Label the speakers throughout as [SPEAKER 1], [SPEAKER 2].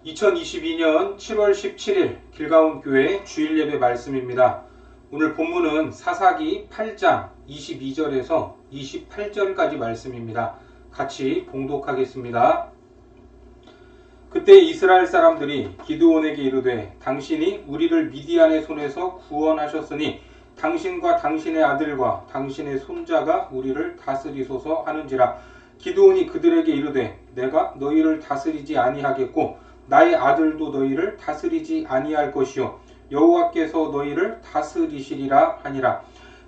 [SPEAKER 1] 2022년 7월 17일 길가온교회 주일예배 말씀입니다. 오늘 본문은 사사기 8장 22절에서 28절까지 말씀입니다. 같이 봉독하겠습니다. 그때 이스라엘 사람들이 기드온에게 이르되 당신이 우리를 미디안의 손에서 구원하셨으니 당신과 당신의 아들과 당신의 손자가 우리를 다스리소서 하는지라. 기드온이 그들에게 이르되 내가 너희를 다스리지 아니하겠고 나의 아들도 너희를 다스리지 아니할 것이요 여호와께서 너희를 다스리시리라 하니라.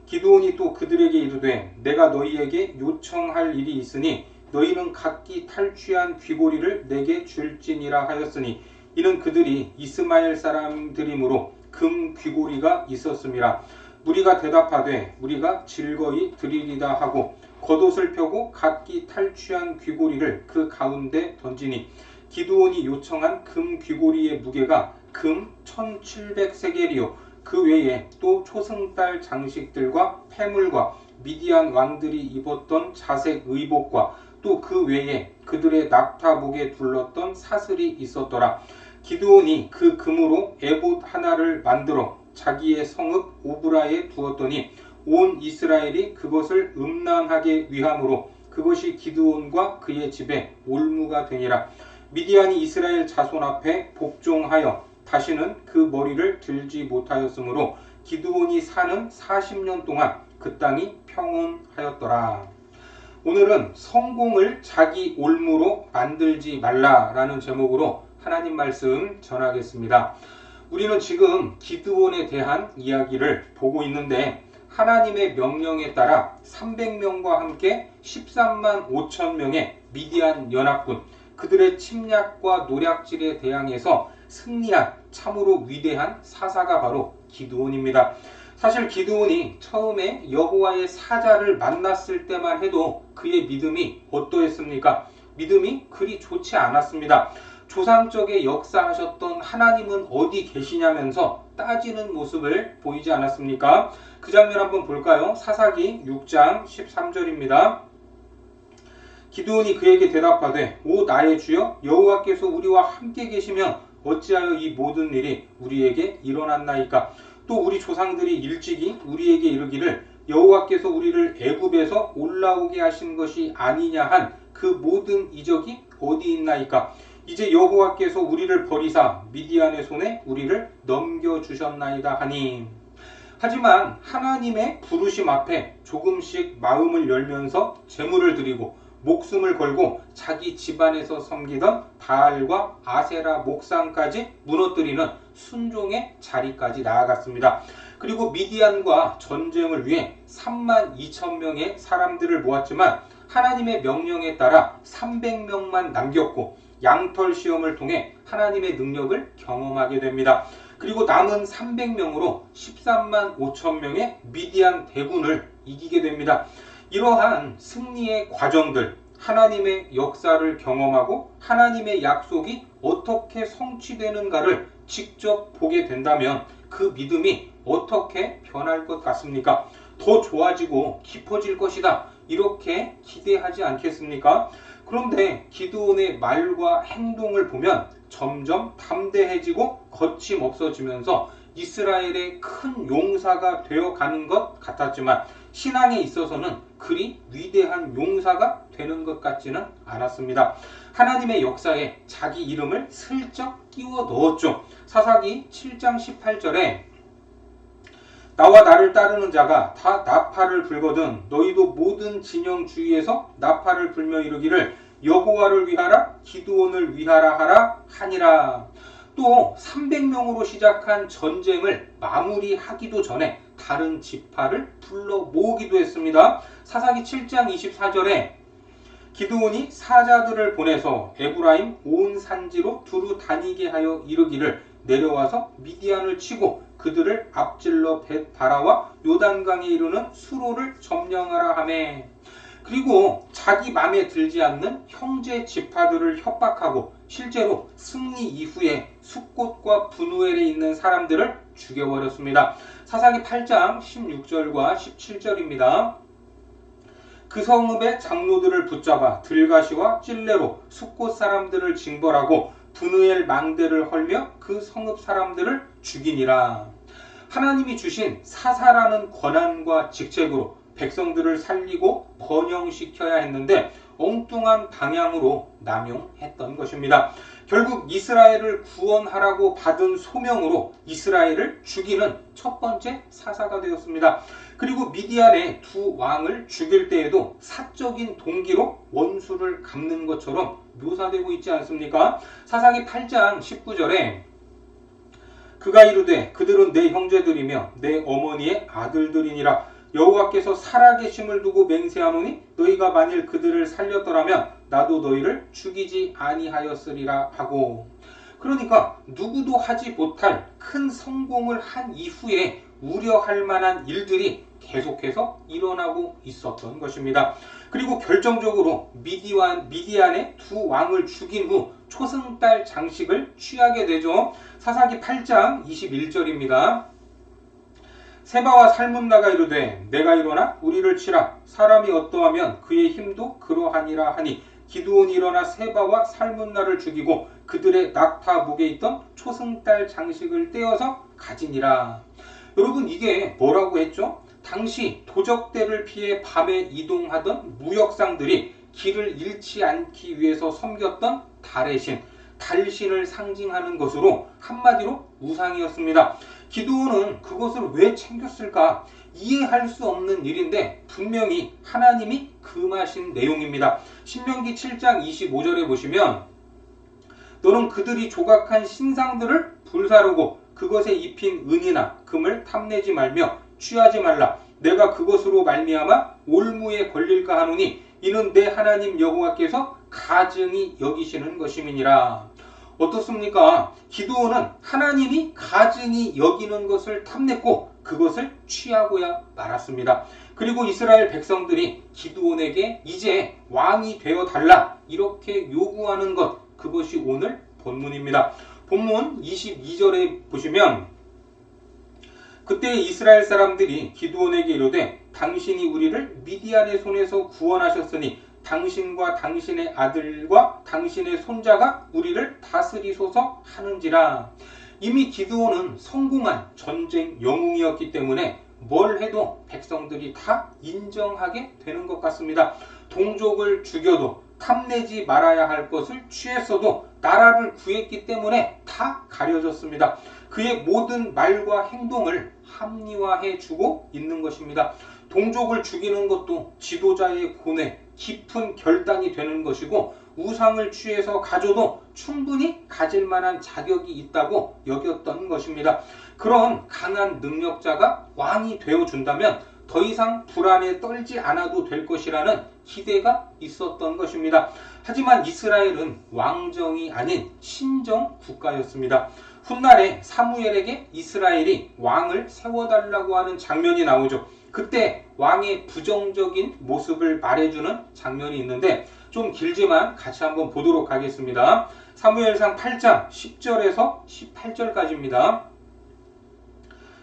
[SPEAKER 1] 기드온이 또 그들에게 이르되 내가 너희에게 요청할 일이 있으니 너희는 각기 탈취한 귀고리를 내게 줄지니라 하였으니 이는 그들이 이스마엘 사람들이므로 금 귀고리가 있었음이라. 무리가 대답하되 우리가 즐거이 드리리다 하고 겉옷을 펴고 각기 탈취한 귀고리를 그 가운데 던지니 기드온이 요청한 금 귀고리의 무게가 금 1700세겔이요 그 외에 또 초승달 장식들과 패물과 미디안 왕들이 입었던 자색 의복과 또 그 외에 그들의 낙타복에 둘렀던 사슬이 있었더라. 기드온이 그 금으로 에봇 하나를 만들어 자기의 성읍 오브라에 두었더니 온 이스라엘이 그것을 음란하게 위함으로 그것이 기드온과 그의 집에 올무가 되니라. 미디안이 이스라엘 자손 앞에 복종하여 다시는 그 머리를 들지 못하였으므로 기드온이 사는 40년 동안 그 땅이 평온하였더라. 오늘은 성공을 자기 올무로 만들지 말라라는 제목으로 하나님 말씀 전하겠습니다. 우리는 지금 기드온에 대한 이야기를 보고 있는데 하나님의 명령에 따라 300명과 함께 13만 5천 명의 미디안 연합군 그들의 침략과 노략질에 대항해서 승리한 참으로 위대한 사사가 바로 기드온입니다. 사실 기드온이 처음에 여호와의 사자를 만났을 때만 해도 그의 믿음이 어떠했습니까? 믿음이 그리 좋지 않았습니다. 조상적에 역사하셨던 하나님은 어디 계시냐면서 따지는 모습을 보이지 않았습니까? 그 장면 한번 볼까요? 사사기 6장 13절입니다. 기드온이 그에게 대답하되 오 나의 주여 여호와께서 우리와 함께 계시면 어찌하여 이 모든 일이 우리에게 일어났나이까. 또 우리 조상들이 일찍이 우리에게 이르기를 여호와께서 우리를 애굽에서 올라오게 하신 것이 아니냐 한 그 모든 이적이 어디 있나이까. 이제 여호와께서 우리를 버리사 미디안의 손에 우리를 넘겨주셨나이다 하니. 하지만 하나님의 부르심 앞에 조금씩 마음을 열면서 제물을 드리고 목숨을 걸고 자기 집안에서 섬기던 바알과 아세라 목상까지 무너뜨리는 순종의 자리까지 나아갔습니다. 그리고 미디안과 전쟁을 위해 3만 2천 명의 사람들을 모았지만 하나님의 명령에 따라 300명만 남겼고 양털 시험을 통해 하나님의 능력을 경험하게 됩니다. 그리고 남은 300명으로 13만 5천 명의 미디안 대군을 이기게 됩니다. 이러한 승리의 과정들, 하나님의 역사를 경험하고 하나님의 약속이 어떻게 성취되는가를 직접 보게 된다면 그 믿음이 어떻게 변할 것 같습니까? 더 좋아지고 깊어질 것이다. 이렇게 기대하지 않겠습니까? 그런데 기드온의 말과 행동을 보면 점점 담대해지고 거침없어지면서 이스라엘의 큰 용사가 되어가는 것 같았지만 신앙에 있어서는 그리 위대한 용사가 되는 것 같지는 않았습니다. 하나님의 역사에 자기 이름을 슬쩍 끼워 넣었죠. 사사기 7장 18절에 나와 나를 따르는 자가 다 나팔을 불거든 너희도 모든 진영 주위에서 나팔을 불며 이르기를 여호와를 위하라 기드온을 위하라 하라 하니라. 또 300명으로 시작한 전쟁을 마무리하기도 전에 다른 지파를 불러 모으기도 했습니다. 사사기 7장 24절에 기드온이 사자들을 보내서 에브라임 온 산지로 두루 다니게 하여 이르기를 내려와서 미디안을 치고 그들을 앞질러 벳바라와 요단강에 이르는 수로를 점령하라 하며 그리고 자기 맘에 들지 않는 형제 지파들을 협박하고 실제로 승리 이후에 숫곳과 분우엘에 있는 사람들을 죽여버렸습니다. 사사기 8장 16절과 17절입니다. 그 성읍의 장로들을 붙잡아 들가시와 찔레로 숫곳 사람들을 징벌하고 브누엘 망대를 헐며 그 성읍 사람들을 죽이니라. 하나님이 주신 사사라는 권한과 직책으로 백성들을 살리고 번영시켜야 했는데 엉뚱한 방향으로 남용했던 것입니다. 결국 이스라엘을 구원하라고 받은 소명으로 이스라엘을 죽이는 첫 번째 사사가 되었습니다. 그리고 미디안의 두 왕을 죽일 때에도 사적인 동기로 원수를 갚는 것처럼 묘사되고 있지 않습니까? 사사기 8장 19절에 그가 이르되 그들은 내 형제들이며 내 어머니의 아들들이니라. 여호와께서 살아계심을 두고 맹세하노니 너희가 만일 그들을 살렸더라면 나도 너희를 죽이지 아니하였으리라 하고, 그러니까 누구도 하지 못할 큰 성공을 한 이후에 우려할 만한 일들이 계속해서 일어나고 있었던 것입니다. 그리고 결정적으로 미디안의 두 왕을 죽인 후 초승달 장식을 취하게 되죠. 사사기 8장 21절입니다. 세바와 살문나가 이르되 내가 일어나 우리를 치라. 사람이 어떠하면 그의 힘도 그러하니라 하니 기드온이 일어나 세바와 살문나를 죽이고 그들의 낙타 목에 있던 초승달 장식을 떼어서 가지니라. 여러분, 이게 뭐라고 했죠? 당시 도적대를 피해 밤에 이동하던 무역상들이 길을 잃지 않기 위해서 섬겼던 달의 신, 달신을 상징하는 것으로 한마디로 우상이었습니다. 기드온은 그것을 왜 챙겼을까? 이해할 수 없는 일인데 분명히 하나님이 금하신 내용입니다. 신명기 7장 25절에 보시면 너는 그들이 조각한 신상들을 불사르고 그것에 입힌 은이나 금을 탐내지 말며 취하지 말라. 내가 그것으로 말미암아 올무에 걸릴까 하노니 이는 내 하나님 여호와께서 가증히 여기시는 것임이니라. 어떻습니까? 기드온은 하나님이 가증히 여기는 것을 탐냈고 그것을 취하고야 말았습니다. 그리고 이스라엘 백성들이 기드온에게 이제 왕이 되어 달라 이렇게 요구하는 것, 그것이 오늘 본문입니다. 본문 22절에 보시면 그때 이스라엘 사람들이 기드온에게 이르되 당신이 우리를 미디안의 손에서 구원하셨으니 당신과 당신의 아들과 당신의 손자가 우리를 다스리소서 하는지라. 이미 기드온은 성공한 전쟁 영웅이었기 때문에 뭘 해도 백성들이 다 인정하게 되는 것 같습니다. 동족을 죽여도 탐내지 말아야 할 것을 취했어도 나라를 구했기 때문에 다 가려졌습니다. 그의 모든 말과 행동을 합리화해 주고 있는 것입니다. 동족을 죽이는 것도 지도자의 고뇌, 깊은 결단이 되는 것이고 우상을 취해서 가져도 충분히 가질 만한 자격이 있다고 여겼던 것입니다. 그런 강한 능력자가 왕이 되어준다면 더 이상 불안에 떨지 않아도 될 것이라는 기대가 있었던 것입니다. 하지만 이스라엘은 왕정이 아닌 신정 국가였습니다. 훗날에 사무엘에게 이스라엘이 왕을 세워달라고 하는 장면이 나오죠. 그때 왕의 부정적인 모습을 말해주는 장면이 있는데 좀 길지만 같이 한번 보도록 하겠습니다. 사무엘상 8장 10절에서 18절까지입니다.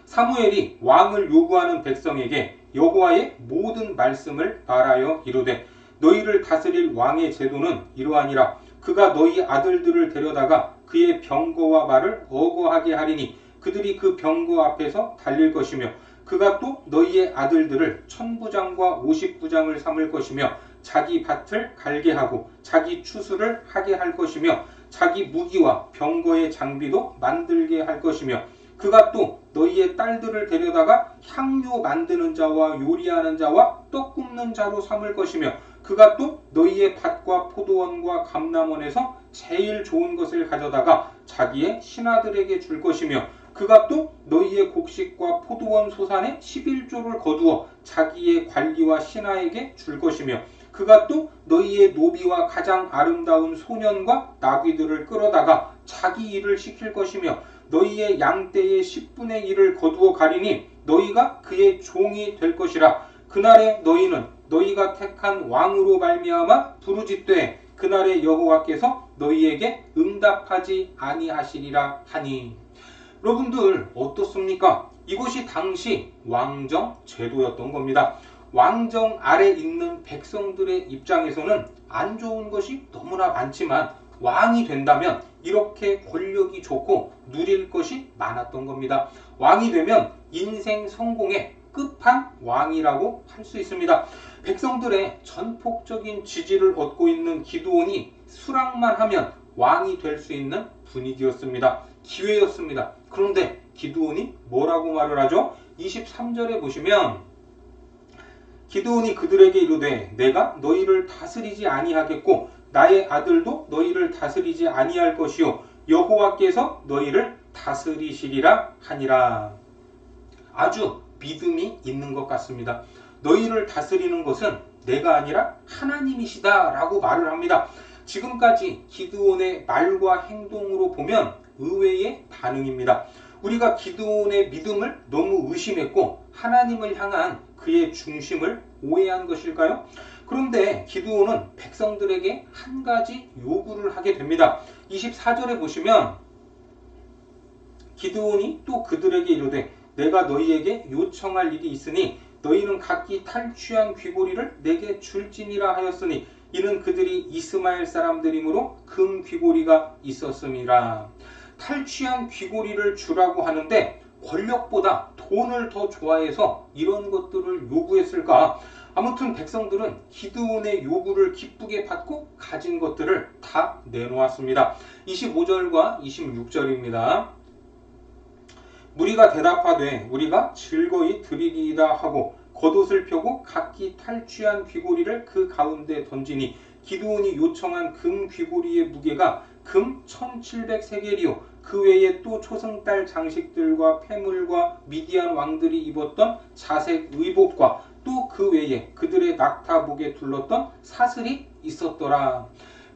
[SPEAKER 1] 사무엘이 왕을 요구하는 백성에게 여호와의 모든 말씀을 말하여 이르되 너희를 다스릴 왕의 제도는 이러하니라. 그가 너희 아들들을 데려다가 그의 병거와 말을 어거하게 하리니 그들이 그 병거 앞에서 달릴 것이며 그가 또 너희의 아들들을 1000부장과 50부장을 삼을 것이며 자기 밭을 갈게 하고 자기 추수를 하게 할 것이며 자기 무기와 병거의 장비도 만들게 할 것이며 그가 또 너희의 딸들을 데려다가 향료 만드는 자와 요리하는 자와 떡 굽는 자로 삼을 것이며 그가 또 너희의 밭과 포도원과 감람원에서 제일 좋은 것을 가져다가 자기의 신하들에게 줄 것이며 그가 또 너희의 곡식과 포도원 소산의 11조를 거두어 자기의 관리와 신하에게 줄 것이며 그가 또 너희의 노비와 가장 아름다운 소년과 나귀들을 끌어다가 자기 일을 시킬 것이며 너희의 양떼의 10분의 1을 거두어 가리니 너희가 그의 종이 될 것이라. 그날에 너희는 너희가 택한 왕으로 말미암아 부르짖되 그날에 여호와께서 너희에게 응답하지 아니하시리라 하니. 여러분들 어떻습니까? 이것이 당시 왕정 제도였던 겁니다. 왕정 아래 있는 백성들의 입장에서는 안 좋은 것이 너무나 많지만 왕이 된다면 이렇게 권력이 좋고 누릴 것이 많았던 겁니다. 왕이 되면 인생 성공의 끝판왕이라고 할 수 있습니다. 백성들의 전폭적인 지지를 얻고 있는 기드온이 수락만 하면 왕이 될 수 있는 분위기였습니다. 기회였습니다. 그런데 기드온이 뭐라고 말을 하죠? 23절에 보시면 기드온이 그들에게 이르되 내가 너희를 다스리지 아니하겠고 나의 아들도 너희를 다스리지 아니할 것이요 여호와께서 너희를 다스리시리라 하니라. 아주 믿음이 있는 것 같습니다. 너희를 다스리는 것은 내가 아니라 하나님이시다 라고 말을 합니다. 지금까지 기드온의 말과 행동으로 보면 의외의 반응입니다. 우리가 기드온의 믿음을 너무 의심했고 하나님을 향한 그의 중심을 오해한 것일까요? 그런데 기드온은 백성들에게 한 가지 요구를 하게 됩니다. 24절에 보시면 기드온이 또 그들에게 이르되 내가 너희에게 요청할 일이 있으니 너희는 각기 탈취한 귀고리를 내게 줄지니라 하였으니 이는 그들이 이스마엘 사람들이므로 금 귀고리가 있었음이라. 탈취한 귀고리를 주라고 하는데 권력보다 돈을 더 좋아해서 이런 것들을 요구했을까? 아무튼 백성들은 기드온의 요구를 기쁘게 받고 가진 것들을 다 내놓았습니다. 25절과 26절입니다. 무리가 대답하되 우리가 즐거이 드리리이다 하고 겉옷을 펴고 각기 탈취한 귀고리를 그 가운데 던지니 기드온이 요청한 금 귀고리의 무게가 금 1700세겔이요 그 외에 또 초승달 장식들과 폐물과 미디안 왕들이 입었던 자색 의복과 또 그 외에 그들의 낙타복에 둘렀던 사슬이 있었더라.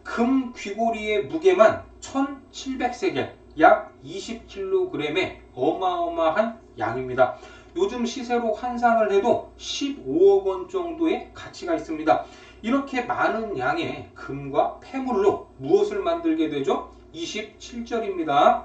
[SPEAKER 1] 금 귀고리의 무게만 1700세겔 약 20kg의 어마어마한 양입니다. 요즘 시세로 환산을 해도 15억 원 정도의 가치가 있습니다. 이렇게 많은 양의 금과 폐물로 무엇을 만들게 되죠? 27절입니다.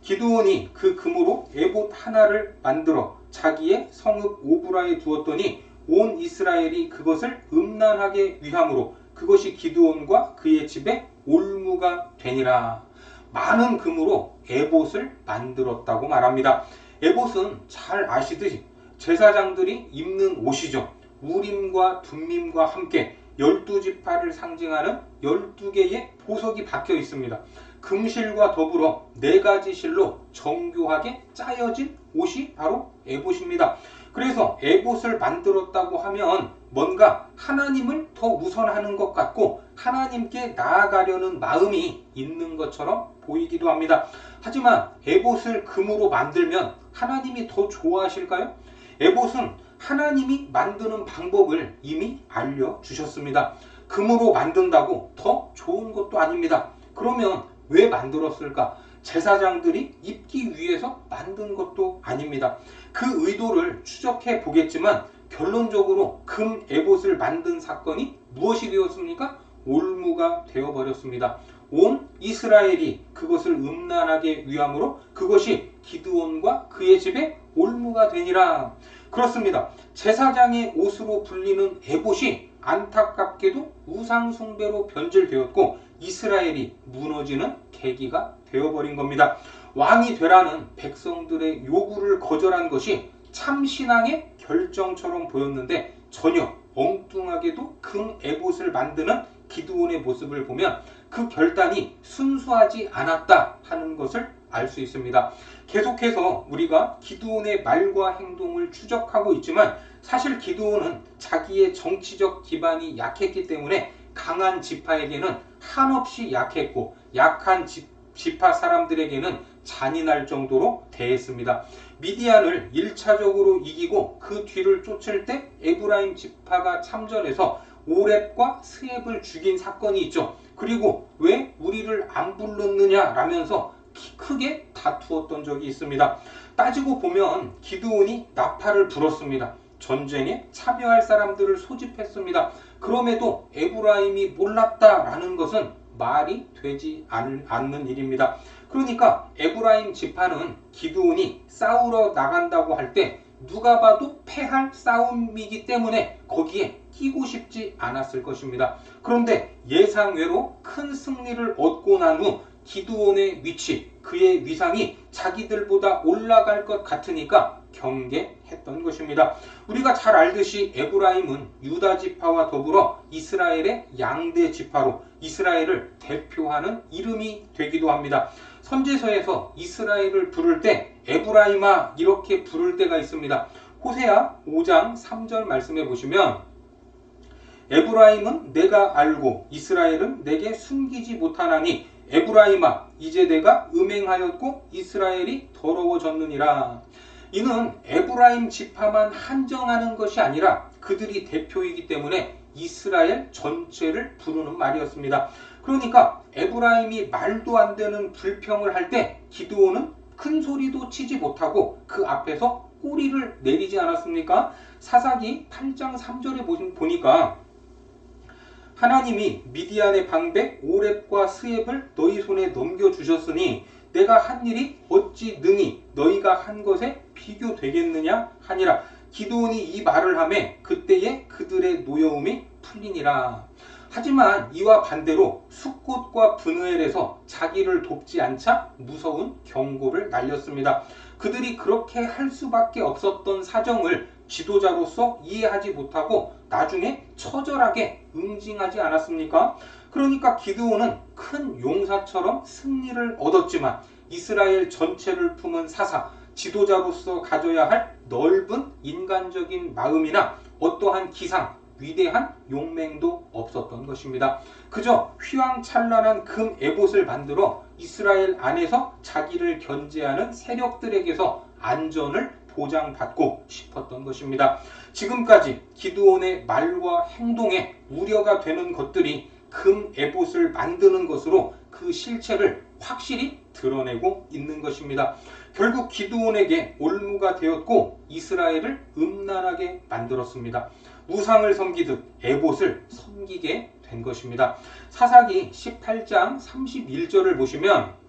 [SPEAKER 1] 기드온이 그 금으로 에봇 하나를 만들어 자기의 성읍 오브라에 두었더니 온 이스라엘이 그것을 음란하게 위함으로 그것이 기드온과 그의 집에 올무가 되니라. 많은 금으로 에봇을 만들었다고 말합니다. 에봇은 잘 아시듯이 제사장들이 입는 옷이죠. 우림과 둠밈과 함께 12지파를 상징하는 12개의 보석이 박혀 있습니다. 금실과 더불어 4가지 실로 정교하게 짜여진 옷이 바로 에봇입니다. 그래서 에봇을 만들었다고 하면 뭔가 하나님을 더 우선하는 것 같고 하나님께 나아가려는 마음이 있는 것처럼 보이기도 합니다. 하지만 에봇을 금으로 만들면 하나님이 더 좋아하실까요? 에봇은 하나님이 만드는 방법을 이미 알려주셨습니다. 금으로 만든다고 더 좋은 것도 아닙니다. 그러면 왜 만들었을까? 제사장들이 입기 위해서 만든 것도 아닙니다. 그 의도를 추적해 보겠지만 결론적으로 금 에봇을 만든 사건이 무엇이 되었습니까? 올무가 되어버렸습니다. 온 이스라엘이 그것을 음란하게 위함으로 그것이 기드온과 그의 집에 올무가 되니라. 그렇습니다. 제사장의 옷으로 불리는 에봇이 안타깝게도 우상숭배로 변질되었고 이스라엘이 무너지는 계기가 되어버린 겁니다. 왕이 되라는 백성들의 요구를 거절한 것이 참신앙의 결정처럼 보였는데 전혀 엉뚱하게도 금 에봇을 만드는 기드온의 모습을 보면 그 결단이 순수하지 않았다 하는 것을 알 수 있습니다. 계속해서 우리가 기드온의 말과 행동을 추적하고 있지만 사실 기드온은 자기의 정치적 기반이 약했기 때문에 강한 지파에게는 한없이 약했고 약한 지파 사람들에게는 잔인할 정도로 대했습니다. 미디안을 1차적으로 이기고 그 뒤를 쫓을 때 에브라임 지파가 참전해서 오렙과 스앱을 죽인 사건이 있죠. 그리고 왜 우리를 안 불렀느냐 라면서 크게 다투었던 적이 있습니다. 따지고 보면 기드온이 나팔을 불었습니다. 전쟁에 참여할 사람들을 소집했습니다. 그럼에도 에브라임이 몰랐다라는 것은 말이 되지 않는 일입니다. 그러니까 에브라임 지파는 기드온이 싸우러 나간다고 할 때 누가 봐도 패할 싸움이기 때문에 거기에 끼고 싶지 않았을 것입니다. 그런데 예상외로 큰 승리를 얻고 난 후 기드온의 위치, 그의 위상이 자기들보다 올라갈 것 같으니까 경계했던 것입니다. 우리가 잘 알듯이 에브라임은 유다 지파와 더불어 이스라엘의 양대 지파로 이스라엘을 대표하는 이름이 되기도 합니다. 선지서에서 이스라엘을 부를 때 에브라임아 이렇게 부를 때가 있습니다. 호세아 5장 3절 말씀해 보시면 에브라임은 내가 알고 이스라엘은 내게 숨기지 못하나니 에브라임아 이제 내가 음행하였고 이스라엘이 더러워졌느니라. 이는 에브라임 지파만 한정하는 것이 아니라 그들이 대표이기 때문에 이스라엘 전체를 부르는 말이었습니다. 그러니까 에브라임이 말도 안 되는 불평을 할 때 기드온은 큰 소리도 치지 못하고 그 앞에서 꼬리를 내리지 않았습니까? 사사기 8장 3절에 보니까 하나님이 미디안의 방백 오렙과 스엡을 너희 손에 넘겨주셨으니 내가 한 일이 어찌 능히 너희가 한 것에 비교되겠느냐 하니라. 기드온이 이 말을 하매 그때에 그들의 노여움이 풀리니라. 하지만 이와 반대로 숫곳과 브느엘에서 자기를 돕지 않자 무서운 경고를 날렸습니다. 그들이 그렇게 할 수밖에 없었던 사정을 지도자로서 이해하지 못하고 나중에 처절하게 응징하지 않았습니까? 그러니까 기드온은 큰 용사처럼 승리를 얻었지만 이스라엘 전체를 품은 사사, 지도자로서 가져야 할 넓은 인간적인 마음이나 어떠한 기상, 위대한 용맹도 없었던 것입니다. 그저 휘황찬란한 금 에봇을 만들어 이스라엘 안에서 자기를 견제하는 세력들에게서 안전을 보장받고 싶었던 것입니다. 지금까지 기드온의 말과 행동에 우려가 되는 것들이 금 에봇을 만드는 것으로 그 실체를 확실히 드러내고 있는 것입니다. 결국 기드온에게 올무가 되었고 이스라엘을 음란하게 만들었습니다. 우상을 섬기듯 에봇을 섬기게 된 것입니다. 사사기 18장 31절을 보시면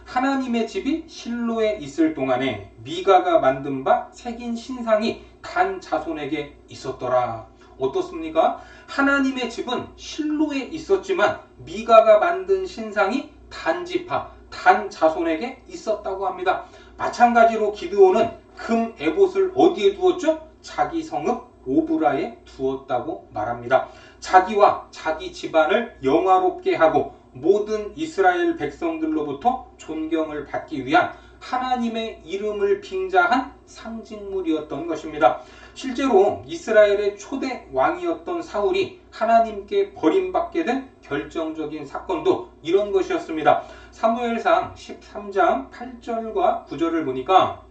[SPEAKER 1] 하나님의 집이 실로에 있을 동안에 미가가 만든 바 새긴 신상이 단 자손에게 있었더라. 어떻습니까? 하나님의 집은 실로에 있었지만 미가가 만든 신상이 단 지파, 단 자손에게 있었다고 합니다. 마찬가지로 기드온은 금 에봇을 어디에 두었죠? 자기 성읍 오브라에 두었다고 말합니다. 자기와 자기 집안을 영화롭게 하고 모든 이스라엘 백성들로부터 존경을 받기 위한 하나님의 이름을 빙자한 상징물이었던 것입니다. 실제로 이스라엘의 초대 왕이었던 사울이 하나님께 버림받게 된 결정적인 사건도 이런 것이었습니다. 사무엘상 13장 8절과 9절을 보니까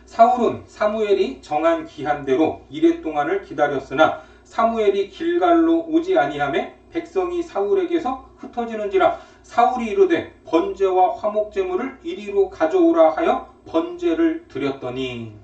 [SPEAKER 1] 사울은 사무엘이 정한 기한대로 이랫동안을 기다렸으나 사무엘이 길갈로 오지 아니하매 백성이 사울에게서 흩어지는지라. 사울이 이르되 번제와 화목제물을 이리로 가져오라 하여 번제를 드렸더니.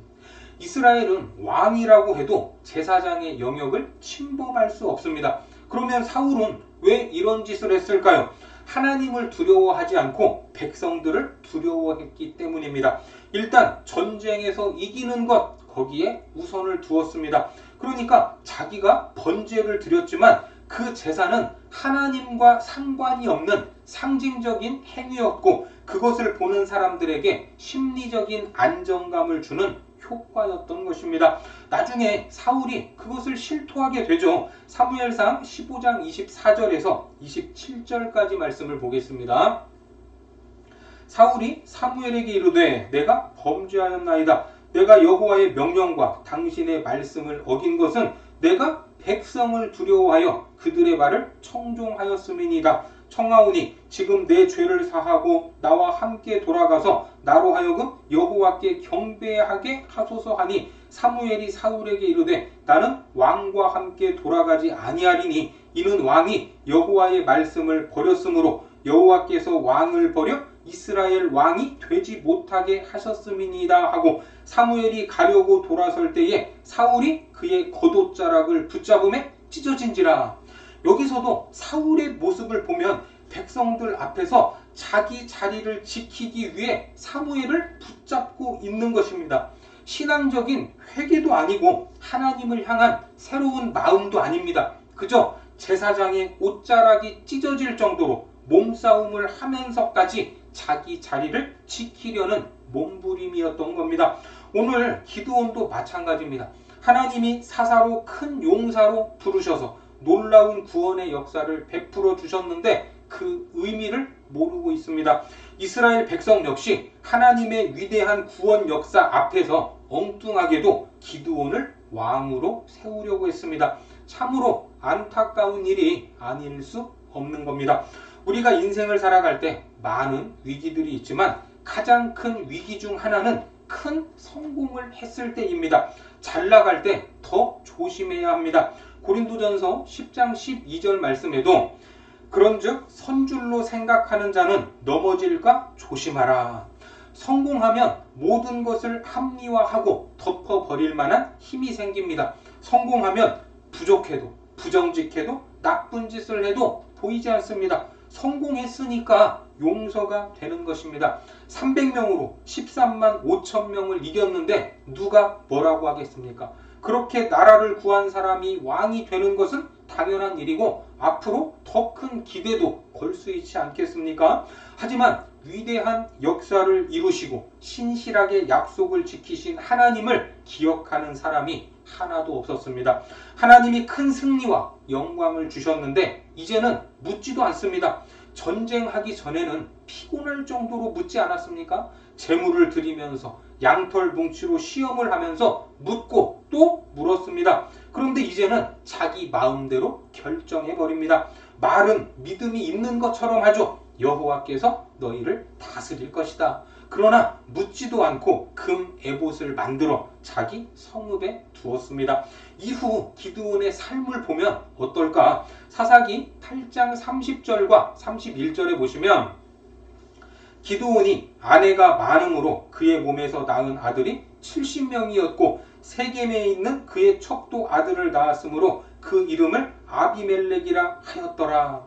[SPEAKER 1] 이스라엘은 왕이라고 해도 제사장의 영역을 침범할 수 없습니다. 그러면 사울은 왜 이런 짓을 했을까요? 하나님을 두려워하지 않고 백성들을 두려워했기 때문입니다. 일단 전쟁에서 이기는 것, 거기에 우선을 두었습니다. 그러니까 자기가 번제를 드렸지만 그 제사는 하나님과 상관이 없는 상징적인 행위였고 그것을 보는 사람들에게 심리적인 안정감을 주는 효과였던 것입니다. 나중에 사울이 그것을 실토하게 되죠. 사무엘상 15장 24절에서 27절까지 말씀을 보겠습니다. 사울이 사무엘에게 이르되 내가 범죄하였나이다. 내가 여호와의 명령과 당신의 말씀을 어긴 것은 내가 백성을 두려워하여 그들의 말을 청종하였음이니이다. 청하오니 지금 내 죄를 사하고 나와 함께 돌아가서 나로 하여금 여호와께 경배하게 하소서 하니 사무엘이 사울에게 이르되 나는 왕과 함께 돌아가지 아니하리니 이는 왕이 여호와의 말씀을 버렸으므로 여호와께서 왕을 버려 이스라엘 왕이 되지 못하게 하셨음이니이다 하고 사무엘이 가려고 돌아설 때에 사울이 그의 겉옷자락을 붙잡음에 찢어진지라. 여기서도 사울의 모습을 보면 백성들 앞에서 자기 자리를 지키기 위해 사무엘을 붙잡고 있는 것입니다. 신앙적인 회개도 아니고 하나님을 향한 새로운 마음도 아닙니다. 그저 제사장의 옷자락이 찢어질 정도로 몸싸움을 하면서까지 자기 자리를 지키려는 몸부림이었던 겁니다. 오늘 기드온도 마찬가지입니다. 하나님이 사사로 큰 용사로 부르셔서 놀라운 구원의 역사를 베풀어 주셨는데 그 의미를 모르고 있습니다. 이스라엘 백성 역시 하나님의 위대한 구원 역사 앞에서 엉뚱하게도 기드온을 왕으로 세우려고 했습니다. 참으로 안타까운 일이 아닐 수 없는 겁니다. 우리가 인생을 살아갈 때 많은 위기들이 있지만 가장 큰 위기 중 하나는 큰 성공을 했을 때입니다. 잘 나갈 때 더 조심해야 합니다. 고린도전서 10장 12절 말씀에도 그런즉 선줄로 생각하는 자는 넘어질까 조심하라. 성공하면 모든 것을 합리화하고 덮어버릴 만한 힘이 생깁니다. 성공하면 부족해도 부정직해도 나쁜 짓을 해도 보이지 않습니다. 성공했으니까 용서가 되는 것입니다. 300명으로 13만 5천 명을 이겼는데 누가 뭐라고 하겠습니까? 그렇게 나라를 구한 사람이 왕이 되는 것은 당연한 일이고 앞으로 더 큰 기대도 걸 수 있지 않겠습니까? 하지만 위대한 역사를 이루시고 신실하게 약속을 지키신 하나님을 기억하는 사람이 하나도 없었습니다. 하나님이 큰 승리와 영광을 주셨는데 이제는 묻지도 않습니다. 전쟁하기 전에는 피곤할 정도로 묻지 않았습니까? 재물을 드리면서 양털 뭉치로 시험을 하면서 묻고 또 물었습니다. 그런데 이제는 자기 마음대로 결정해버립니다. 말은 믿음이 있는 것처럼 하죠. 여호와께서 너희를 다스릴 것이다. 그러나 묻지도 않고 금 에봇을 만들어 자기 성읍에 두었습니다. 이후 기드온의 삶을 보면 어떨까? 사사기 8장 30절과 31절에 보시면 기드온이 아내가 많음으로 그의 몸에서 낳은 아들이 70명이었고 세겜에 있는 그의 척도 아들을 낳았으므로 그 이름을 아비멜렉이라 하였더라.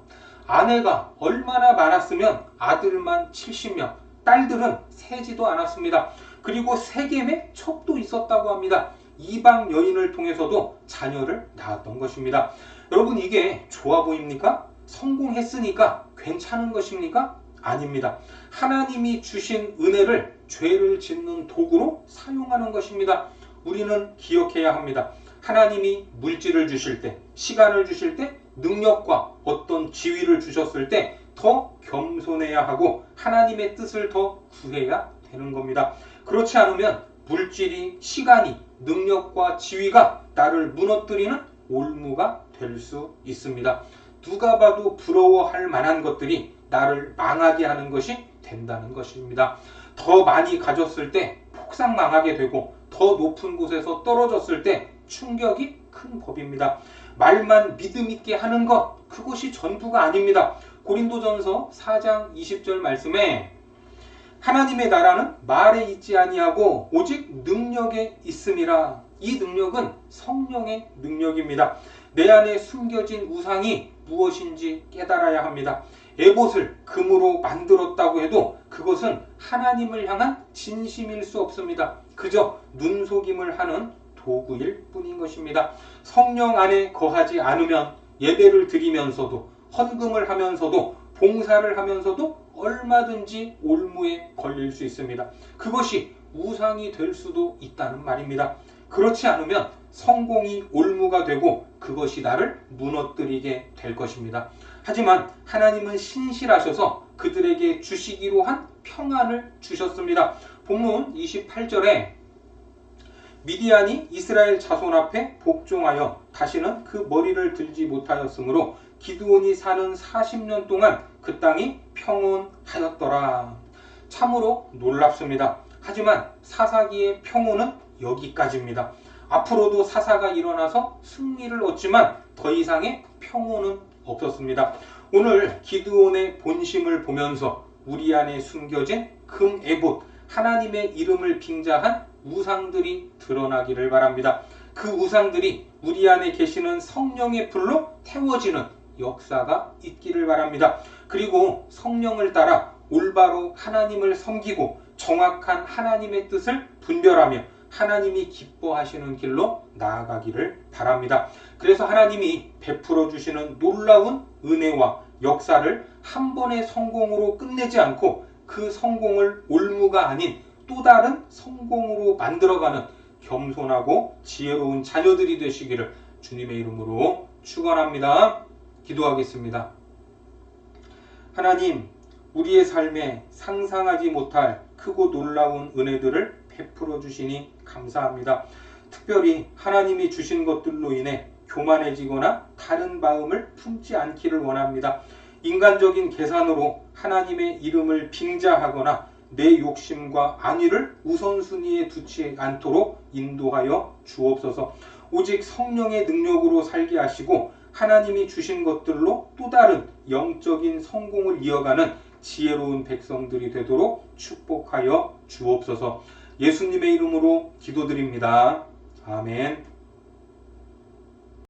[SPEAKER 1] 아내가 얼마나 많았으면 아들만 70명, 딸들은 세지도 않았습니다. 그리고 세겜에 척도 있었다고 합니다. 이방 여인을 통해서도 자녀를 낳았던 것입니다. 여러분, 이게 좋아 보입니까? 성공했으니까 괜찮은 것입니까? 아닙니다. 하나님이 주신 은혜를 죄를 짓는 도구로 사용하는 것입니다. 우리는 기억해야 합니다. 하나님이 물질을 주실 때, 시간을 주실 때, 능력과 어떤 지위를 주셨을 때 더 겸손해야 하고 하나님의 뜻을 더 구해야 되는 겁니다. 그렇지 않으면 물질이, 시간이, 능력과 지위가 나를 무너뜨리는 올무가 될 수 있습니다. 누가 봐도 부러워할 만한 것들이 나를 망하게 하는 것이 된다는 것입니다. 더 많이 가졌을 때 폭삭망하게 되고 더 높은 곳에서 떨어졌을 때 충격이 큰 법입니다. 말만 믿음 있게 하는 것, 그것이 전부가 아닙니다. 고린도전서 4장 20절 말씀에 하나님의 나라는 말에 있지 아니하고 오직 능력에 있음이라. 이 능력은 성령의 능력입니다. 내 안에 숨겨진 우상이 무엇인지 깨달아야 합니다. 에봇을 금으로 만들었다고 해도 그것은 하나님을 향한 진심일 수 없습니다. 그저 눈속임을 하는 도구일 뿐인 것입니다. 성령 안에 거하지 않으면 예배를 드리면서도 헌금을 하면서도 봉사를 하면서도 얼마든지 올무에 걸릴 수 있습니다. 그것이 우상이 될 수도 있다는 말입니다. 그렇지 않으면 성공이 올무가 되고 그것이 나를 무너뜨리게 될 것입니다. 하지만 하나님은 신실하셔서 그들에게 주시기로 한 평안을 주셨습니다. 본문 28절에 미디안이 이스라엘 자손 앞에 복종하여 다시는 그 머리를 들지 못하였으므로 기드온이 사는 40년 동안 그 땅이 평온하였더라. 참으로 놀랍습니다. 하지만 사사기의 평온은 여기까지입니다. 앞으로도 사사가 일어나서 승리를 얻지만 더 이상의 평온은 없었습니다. 오늘 기드온의 본심을 보면서 우리 안에 숨겨진 금 에봇, 하나님의 이름을 빙자한 우상들이 드러나기를 바랍니다. 그 우상들이 우리 안에 계시는 성령의 불로 태워지는 역사가 있기를 바랍니다. 그리고 성령을 따라 올바로 하나님을 섬기고 정확한 하나님의 뜻을 분별하며 하나님이 기뻐하시는 길로 나아가기를 바랍니다. 그래서 하나님이 베풀어 주시는 놀라운 은혜와 역사를 한 번의 성공으로 끝내지 않고 그 성공을 올무가 아닌 또 다른 성공으로 만들어가는 겸손하고 지혜로운 자녀들이 되시기를 주님의 이름으로 축원합니다. 기도하겠습니다. 하나님, 우리의 삶에 상상하지 못할 크고 놀라운 은혜들을 베풀어 주시니 감사합니다. 특별히 하나님이 주신 것들로 인해 교만해지거나 다른 마음을 품지 않기를 원합니다. 인간적인 계산으로 하나님의 이름을 빙자하거나 내 욕심과 안위를 우선순위에 두지 않도록 인도하여 주옵소서. 오직 성령의 능력으로 살게 하시고 하나님이 주신 것들로 또 다른 영적인 성공을 이어가는 지혜로운 백성들이 되도록 축복하여 주옵소서. 예수님의 이름으로 기도드립니다. 아멘.